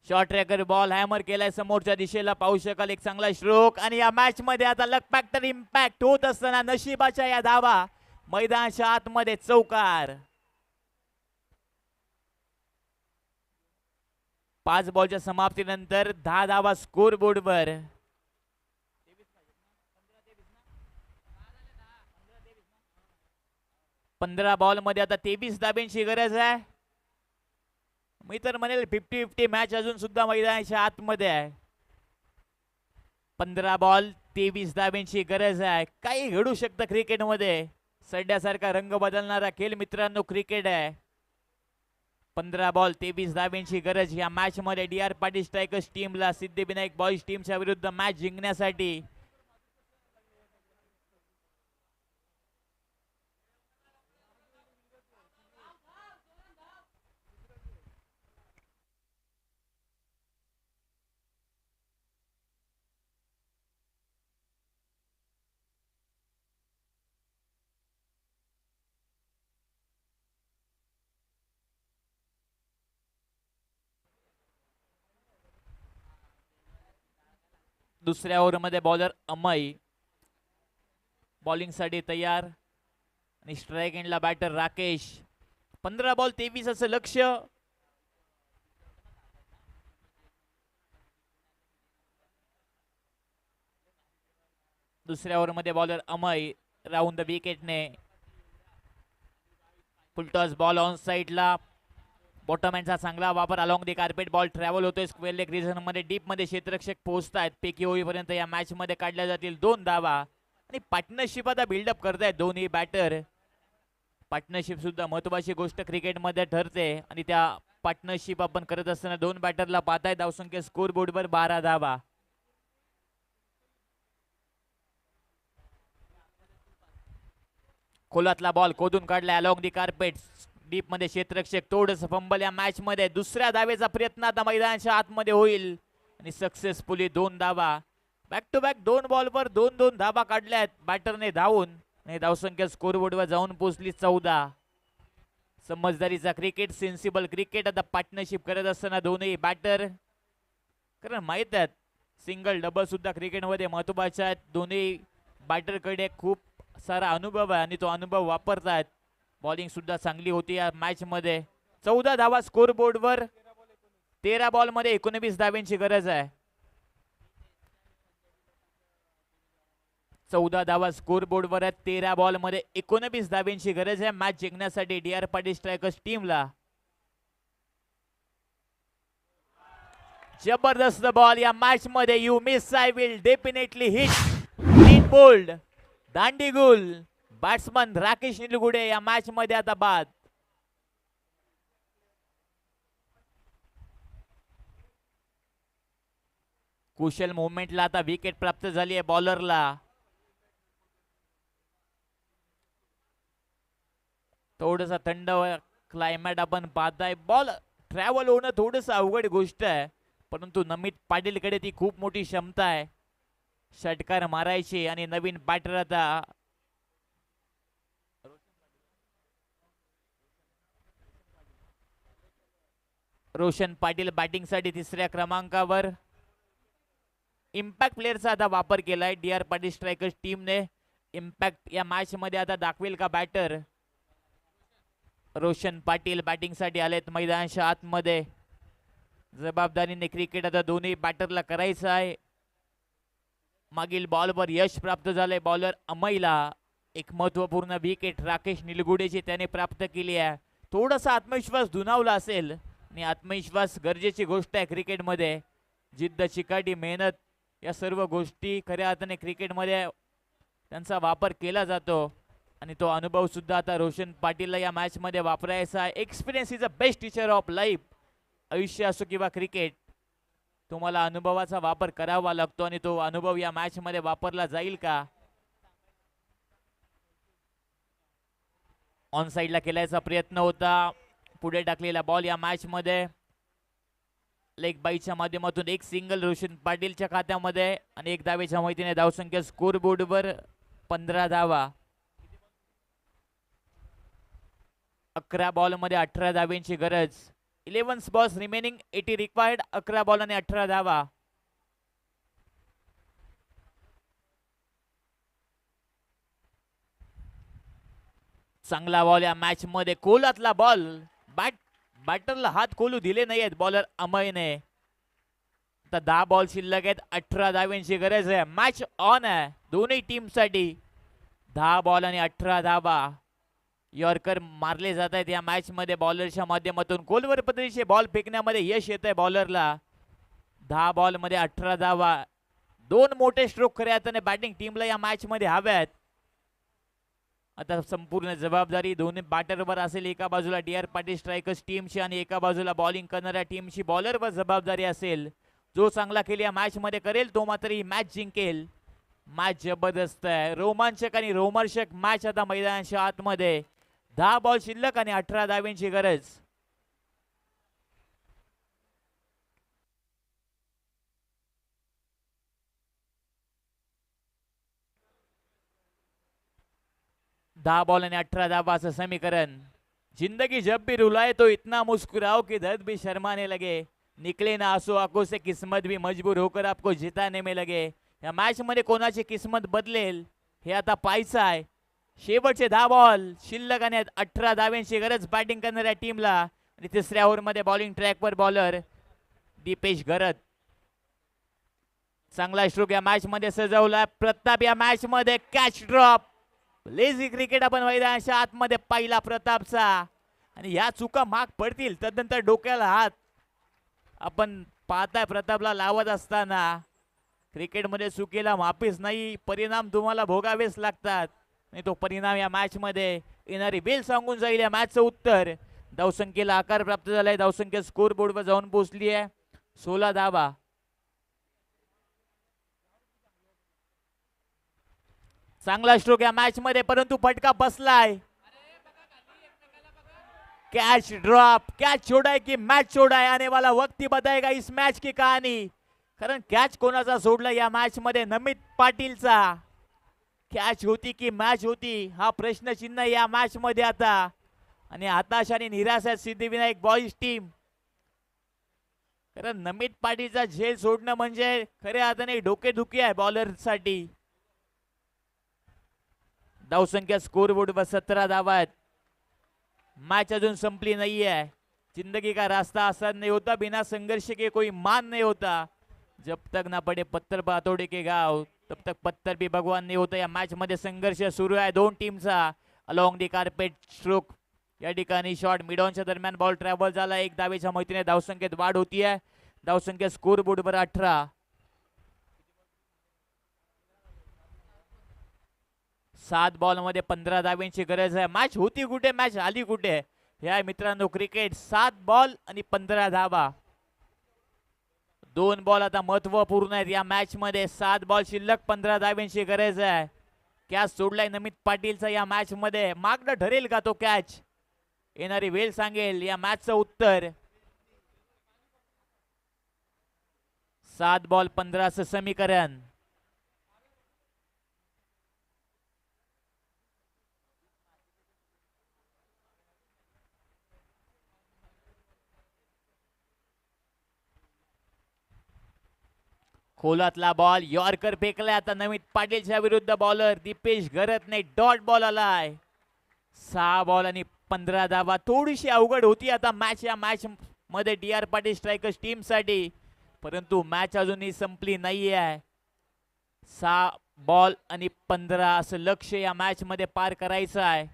शॉर्ट ट्रॅकर बॉल हॅमर केलाय समोरच्या दिशेला, पाहू शकाल एक चांगला स्ट्रोक. आणि या मॅच मध्ये आता लक फॅक्टर इम्पॅक्ट होत असताना नशिबाच्या या धावा मैदानाच्या आतमध्ये चौकार. 5 बॉलच्या समाप्तीनंतर 10 धावा स्कोर बोर्डवर. 15 बॉल मध्ये आता 23 धाब्यांची गरज आहे. मी तर म्हणेल 50-50 मॅच अजून सुद्धा मैदानाच्या आतमध्ये आहे. 15 बॉल 23 धाब्यांची गरज आहे. काही घडू शकतं क्रिकेटमध्ये. सध्यासारखा रंग बदलणारा खेळ मित्रांनो क्रिकेट आहे. 15 बॉल 23 धाब्यांची गरज या मॅच मध्ये डी.आर. पाटील स्ट्रायकर्स टीमला सिद्धिविनायक बॉईज टीमच्या विरुद्ध मॅच जिंकण्यासाठी. दुसऱ्या ओव्हरमध्ये बॉलर अमय बॉलिंग साठी तयार आणि स्ट्राइक एंडला बॅटर राकेश. 15 बॉल 23 असं लक्ष. दुसऱ्या ओव्हरमध्ये बॉलर अमय राऊंड द विकेटने. फुलटॉस बॉल ऑन साइडला. बॉटमहँडचा चांगला वापर along the carpet. Ball travel होतोय स्क्वेअर लेग रिजन मध्ये. डीप मध्ये क्षेत्ररक्षक पोहोचतायत. पैकी होईपर्यंत या मॅच मध्ये काढल्या जातील 2 धावा. आणि पार्टनरशिप आता बिल्डअप करतायत दोन्ही बॅटर. पार्टनरशिप सुद्धा महत्वाची गोष्ट क्रिकेटमध्ये ठरते आणि त्या पार्टनरशिप आपण करत असताना 2 बॅटरला पाहताय. धावसंख्या स्कोर बोर्डवर 12 धावा. खोलातला बॉल खोदून काढलाय अलॉंग दी कार्पेट. डीप मध्ये क्षेत्ररक्षक थोडंसं फंबल या मॅच मध्ये. दुसऱ्या धावेचा प्रयत्न आता मैदानाच्या आतमध्ये होईल आणि सक्सेसफुली 2 धावा. बॅक टू बॅक 2 बॉलवर 2-2 धावा काढल्यात बॅटरने धावून आणि धावसंख्या स्कोर बोर्डवर जाऊन पोहोचली 14. समजदारीचा क्रिकेट, सेन्सिबल क्रिकेट. आता पार्टनरशिप करत असताना दोन्ही बॅटर, कारण माहित आहेत सिंगल डबल सुद्धा क्रिकेटमध्ये महत्वाचे आहेत. दोन्ही बॅटरकडे खूप सारा अनुभव आहे आणि तो अनुभव वापरतात. बॉलिंग सुद्धा चांगली होती या मॅच मध्ये. 14 धावा स्कोर बोर्डवर. 13 बॉल मध्ये 19 धाव्यांची गरज आहे. 14 धावा स्कोर बोर्डवर आहेत. 13 बॉल मध्ये 19 धाव्यांची गरज आहे मॅच जिंकण्यासाठी डी.आर. पाटील स्ट्रायकर्स टीमला. जबरदस्त बॉल या मॅच मध्ये. You miss I will definitely hit. Clean bowled दांडी गुल. बॅट्समन राकेश निलगुडे या मॅच मध्ये आता बाद. कुशल मुवमेंटला आता विकेट प्राप्त झाली आहे बॉलरला. थोडंसं थंड क्लायमेट आपण पाहताय. बॉल ट्रॅव्हल होणं थोडंसं अवघड गोष्ट आहे, परंतु नमित पाटीलकडे ती खूप मोठी क्षमता आहे षटकार मारायची. आणि नवीन बॅटर आता रोशन पाटील बॅटिंग साठी 3ऱ्या क्रमांकावर. इम्पॅक्ट प्लेअरचा आता वापर केलाय डी.आर. पाटील स्ट्रायकर्स टीमने. इम्पॅक्ट या मॅच मध्ये आता दाखवेल का बॅटर. रोशन पाटील बॅटिंग साठी आलेत मैदानाच्या आतमध्ये. जबाबदारीने क्रिकेट आता दोन्ही बॅटरला करायचं आहे. मागील बॉलवर यश प्राप्त झालंय बॉलर अमयला. एक महत्वपूर्ण विकेट राकेश निलगुडेची त्याने प्राप्त केली आहे. थोडासा आत्मविश्वास दुणावला असेल आणि आत्मविश्वास गरजेची गोष्ट आहे क्रिकेटमध्ये. जिद्द, चिकाटी, मेहनत या सर्व गोष्टी खऱ्या अर्थाने क्रिकेटमध्ये त्यांचा वापर केला जातो आणि तो अनुभव सुद्धा आता रोशन पाटीलला या मॅच मध्ये वापरायचा आहे. Experience is a best teacher of life. आयुष्य असो किंवा क्रिकेट, तुम्हाला अनुभवाचा वापर करावा लागतो आणि तो अनुभव या मॅच मध्ये वापरला जाईल का. ऑन साइडला केल्याचा प्रयत्न होता, पुढे टाकलेला बॉल या मॅच मध्ये लेग बाईच्या माध्यमातून एक सिंगल रोशन पाटीलच्या खात्यामध्ये आणि एक धावेच्या माहितीने धावसंख्या स्कोर बोर्डवर 15 धावा. 11 बॉल मध्ये 18 धाव्यांची गरज. 11 बॉल्स रिमेनिंग, 80 रिक्वायर्ड. 11 बॉल आणि 18 धावा. चांगला बॉल या मॅच मध्ये, कोलातला बॉल. बॅटरला हात खोलू दिले नाहीयेत बॉलर अमयने. तर 10 बॉल शिल्लक आहेत, 18 धाव्यांची गरज आहे. मॅच ऑन आहे दोन्ही टीम साठी. 10 बॉल आणि 18 धावा. यॉर्कर मारले जात आहेत या मॅच मध्ये बॉलरच्या माध्यमातून. गोलवर पद्धतीचे बॉल फेकण्यामध्ये यश येत आहे बॉलरला. 10 बॉल मध्ये 18 धावा. 2 मोठे स्ट्रोक खऱ्या अर्थाने बॅटिंग टीमला या मॅच मध्ये हव्यात. आता संपूर्ण जबाबदारी दोन्ही बॅटरवर असेल. एका बाजूला डी.आर. पाटील स्ट्रायकर्स टीमची आणि एका बाजूला बॉलिंग करणाऱ्या टीमची बॉलरवर जबाबदारी असेल. जो चांगला खेळ या मॅच मध्ये करेल तो मात्र ही मॅच जिंकेल. मॅच जबरदस्त आहे, रोमांचक आणि रोमर्षक मॅच आता मैदानाच्या आतमध्ये. 10 बॉल शिल्लक आणि 18 धाव्यांची गरज. दहा बॉल आणि 18 धावाचं समीकरण. जिंदगी जब भी रुलाए तो इतना मुस्कुराओ कि दर्द भी शर्माने लगे. निकले ना आंसू आंखों से किस्मत भी मजबूर होकर आपको जिताने में लगे. या मॅच मध्ये कोणाची किस्मत बदलेल हे आता पाहायचं आहे. शेवटचे 10 बॉल शिल्लक आणि 18 धाव्यांची गरज बॅटिंग करणाऱ्या टीमला. आणि तिसऱ्या ओव्हर मध्ये बॉलिंग ट्रॅकवर बॉलर दीपेश घरत. चांगला स्ट्रोक या मॅच मध्ये सजवला प्रताप. या मॅच मध्ये कॅच ड्रॉप. लेझी क्रिकेट आपण मैदानाच्या आतमध्ये पाहिला प्रतापचा. आणि या चुका माग पडतील तदनंतर डोक्याला हात आपण पाहताय प्रतापला लावत असताना. क्रिकेटमध्ये चुकीला माफीच नाही, परिणाम तुम्हाला भोगावेच लागतात. आणि तो परिणाम या मॅच मध्ये येणारी बेल सांगून जाईल या मॅचचं उत्तर. धावसंख्येला आकार प्राप्त झालाय. धावसंख्या स्कोर बोर्डवर जाऊन पोहोचली आहे 16 धावा. चांगला स्ट्रोक या मॅच मध्ये, परंतु फटका बसलाय. Catch drop. कैच छोड़ा है कि मैच छोड़ा है, आने वाला वक्त ही बताएगा इस मैच की कहानी. कारण कॅच कोणाचा सोडला या मॅच मध्ये, नमित पाटीलचा. कॅच होती की मॅच होती हा प्रश्न चिन्ह या मॅच मध्ये आता. आणि हताश आणि निराश सिद्धिविनायक बॉईज टीम. कारण नमित पाटीलचा झेल सोडणं म्हणजे खऱ्या अर्थाने डोकेदुखी आहे बॉलर साठी. धावसंख्या स्कोर बोर्डवर 17 धावा आहेत. मैच अजून संपली नहीं है. जिंदगी का रास्ता आसान नहीं होता, बिना संघर्ष के कोई मान नहीं होता. जब तक ना पड़े पत्थर पातोड़े के गाव तब तक पत्थर भी भगवान नहीं होता. या मॅच मध्ये संघर्ष सुरू आहे दोन टीमचा. अलॉंग दी कार्पेट स्ट्रोक या ठिकाणी शॉट मिड ऑनच्या दरम्यान बॉल ट्रॅव्हल झाला. एक धावेच्या मैत्रीने धावसंख्येत वाढ होती आहे. धावसंख्या स्कोर बोर्डवर 18. 7 बॉल मध्ये 15 धाव्यांची गरज आहे. मॅच होती कुठे, मॅच आली कुठे हे आहे मित्रांनो क्रिकेट. 7 बॉल आणि 15 धावा. 2 बॉल आता महत्वपूर्ण आहेत या मॅच मध्ये. 7 बॉल शिल्लक, 15 धाव्यांची गरज आहे. कॅच सोडलाय नमित पाटीलचा या मॅच मध्ये. मागणं ठरेल का तो कॅच, येणारी वेळ सांगेल या मॅचचं उत्तर. 7 बॉल 15 चं समीकरण. खोलातला बॉल यॉर्कर फेकलाय आता नमित पाटीलच्या विरुद्ध बॉलर दीपेश घरतने डॉट बॉल आलाय. 6 बॉल आणि 15 धावा. थोडीशी अवघड होती आता मॅच या मॅच मध्ये डी.आर. पाटील स्ट्रायकर्स टीम साठी, परंतु मॅच अजूनही संपली नाहीये. 6 बॉल आणि 15 असं लक्ष या मॅच मध्ये पार करायचं आहे.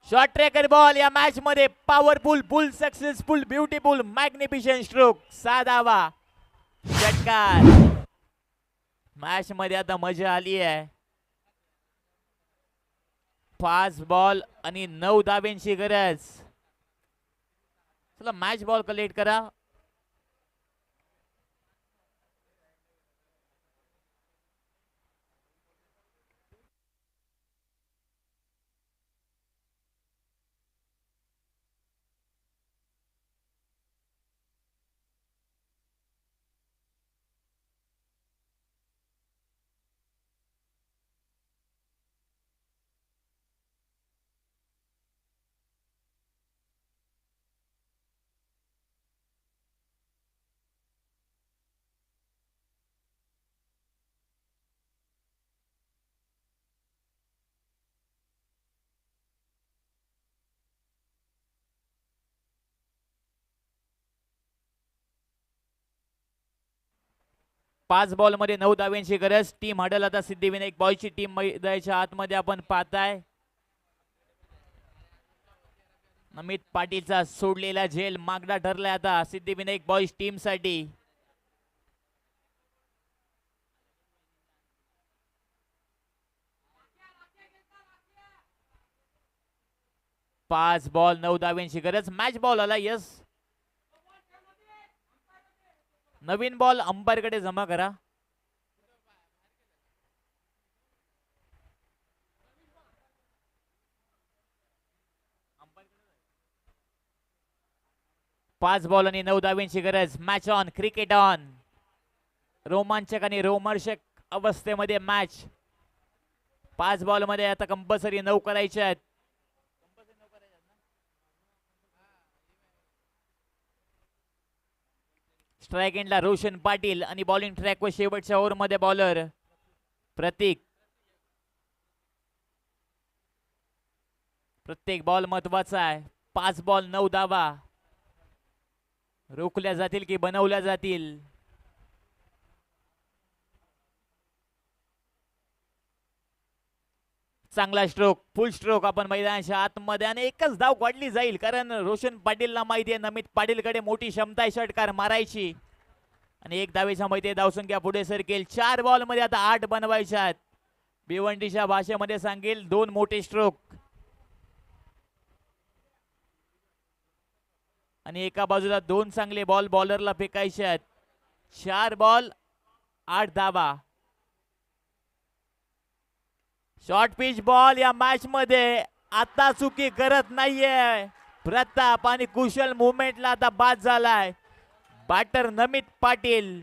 शॉर्ट ट्रॅकर बॉल या मॅच मध्ये. Powerful, full successful, beautiful, magnificent stroke. 6 धावा. षटकार. मॅच मध्ये आता मजा आली आहे. 5 बॉल आणि 9 धाव्यांची गरज. चला मॅच बॉल कलेक्ट करा. पाच बॉल मध्ये 9 धाव्यांची गरज. टीम हडल आता सिद्धिविनायक बॉयची टीम मैदानाच्या आतमध्ये आपण पाहताय. नमित पाटीलचा सोडलेला झेल मागडा ठरलाय आता सिद्धिविनायक बॉयज टीम साठी. पाच बॉल 9 धाव्यांची गरज. मॅच बॉल आला. यस, नवीन बॉल अंपायर कडे जमा करा. पाच बॉल आणि 9 धाव्यांची गरज. Match on, cricket on. रोमांचक आणि रोमर्षक अवस्थेमध्ये मॅच. पाच बॉल मध्ये आता कंपल्सरी 9 करायचे आहेत. स्ट्राइक एंडला रोशन पाटील आणि बॉलिंग ट्रॅक व शेवटच्या ओव्हर मध्ये बॉलर प्रतीक. प्रत्येक बॉल महत्वाचा आहे. 5 बॉल 9 धावा. रोखल्या जातील की बनवल्या जातील. चांगला स्ट्रोक, फुल स्ट्रोक आपण मैदानाच्या आतमध्ये आणि एकच धाव काढली जाईल कारण रोशन पाटीलला माहिती आहे नमित पाटीलकडे मोठी क्षमता आहे षटकार मारायची. आणि एक धावेच्या माहिती धावसंख्या पुढे सरकेल. 4 बॉल मध्ये आता 8 बनवायच्या आहेत. भिवंडीच्या भाषेमध्ये सांगेल 2 मोठे स्ट्रोक आणि एका बाजूला 2 चांगले बॉल बॉलरला फेकायचे आहेत. 4 बॉल 8 धावा. शॉर्ट पिच बॉल या मॅच मध्ये आता चुकी करत नाहीये प्रताप आणि कुशल मुवमेंटला आता बाद झालाय बॅटर नमित पाटील.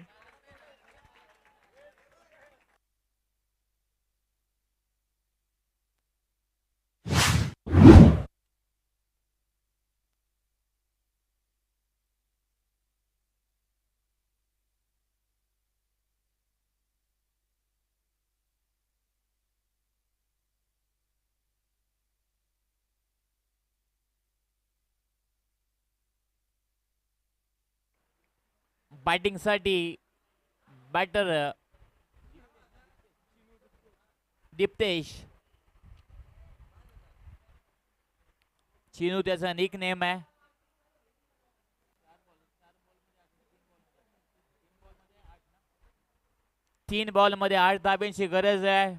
बॅटिंग साठी बॅटर दीप्तेश. चिनू त्याचा निक नेम आहे. तीन बॉल मध्ये 8 धाब्यांची गरज आहे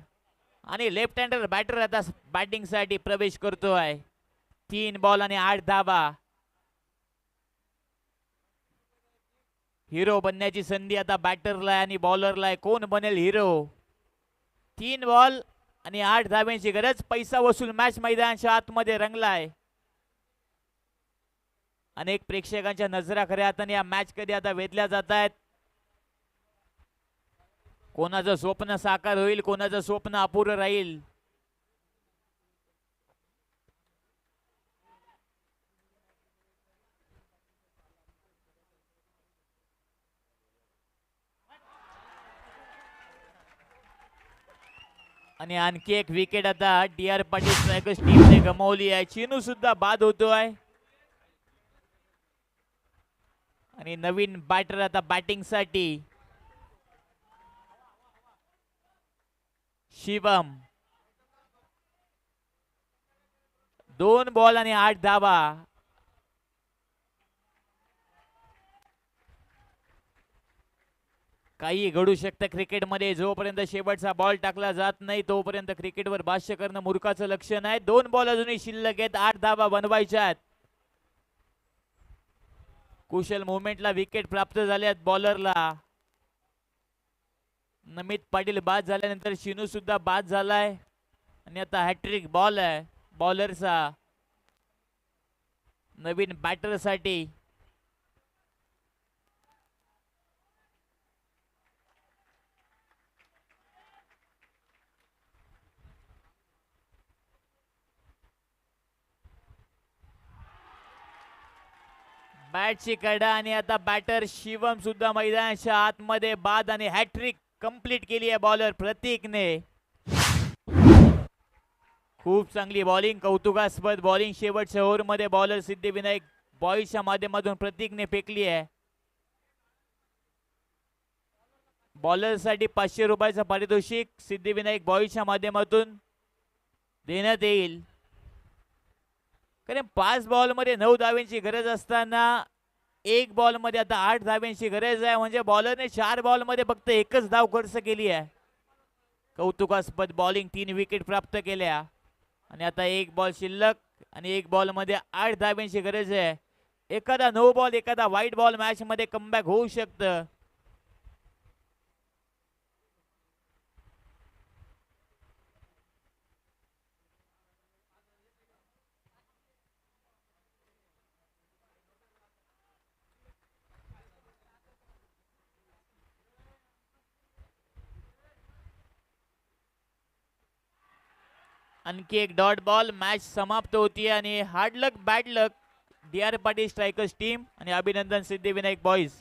आणि लेफ्ट हँडर बॅटर आता बॅटिंग साठी प्रवेश करतोय. 3 बॉल आणि 8 धावा. हिरो बनण्याची संधी आता बॅटरला आणि बॉलरला आहे. कोण बनेल हिरो. 3 बॉल आणि 8 धाब्यांची गरज. पैसा वसूल मॅच मैदानाच्या आतमध्ये रंगलाय. अनेक प्रेक्षकांच्या नजरा खऱ्या हाताने या मॅच कधी आता वेधल्या जात आहेत. कोणाचं स्वप्न साकार होईल, कोणाचं स्वप्न अपुरं राहील. आणि आणखी एक विकेट आता डी.आर. पाटील स्ट्रायकर्स टीमने गमावली आहे. चिनू सुद्धा बाद होतोय आणि नवीन बॅटर आता बॅटिंग साठी शिवम. 2 बॉल आणि 8 धावा. काही घडू शकतं क्रिकेटमध्ये. जोपर्यंत शेवटचा बॉल टाकला जात नाही तोपर्यंत क्रिकेटवर भाष्य करणं मूर्खाचं लक्षण आहे. 2 बॉल अजूनही शिल्लक आहेत. 8 धावा बनवायच्या आहेत. कुशल मुवमेंटला विकेट प्राप्त झाल्यात बॉलरला. नमित पाटील बाद झाल्यानंतर शिनू सुद्धा बाद झालाय आणि आता हॅट्रिक बॉल आहे बॉलरचा नवीन बॅटर साठी. बॅटची कडा आणि आता बॅटर शिवम सुद्धा मैदानाच्या आतमध्ये बाद आणि हॅट्रिक कंप्लीट केली आहे बॉलर प्रतीकने. खूप चांगली बॉलिंग, कौतुकास्पद बॉलिंग शेवटच्या ओव्हरमध्ये बॉलर सिद्धिविनायक बॉईजच्या माध्यमातून प्रतीकने फेकली आहे. बॉलरसाठी 500 रुपयाचं पारितोषिक सिद्धिविनायक बॉईजच्या माध्यमातून देण्यात येईल. कारण 5 बॉलमध्ये 9 धाव्यांची गरज असताना 1 बॉलमध्ये आता 8 धाव्यांची गरज आहे. म्हणजे बॉलरने 4 बॉलमध्ये फक्त 1च धाव खर्च केली आहे. कौतुकास्पद बॉलिंग, 3 विकेट प्राप्त केल्या आणि आता 1 बॉल शिल्लक आणि 1 बॉलमध्ये 8 धाव्यांची गरज आहे. एखादा नो बॉल, एखादा व्हाईट बॉल मॅच मध्ये कमबॅक होऊ शकतं. आणखी एक डॉट बॉल, मॅच समाप्त होती आणि हार्ड लक बॅड लक DR पाटील स्ट्रायकर्स टीम आणि अभिनंदन सिद्धिविनायक बॉईज.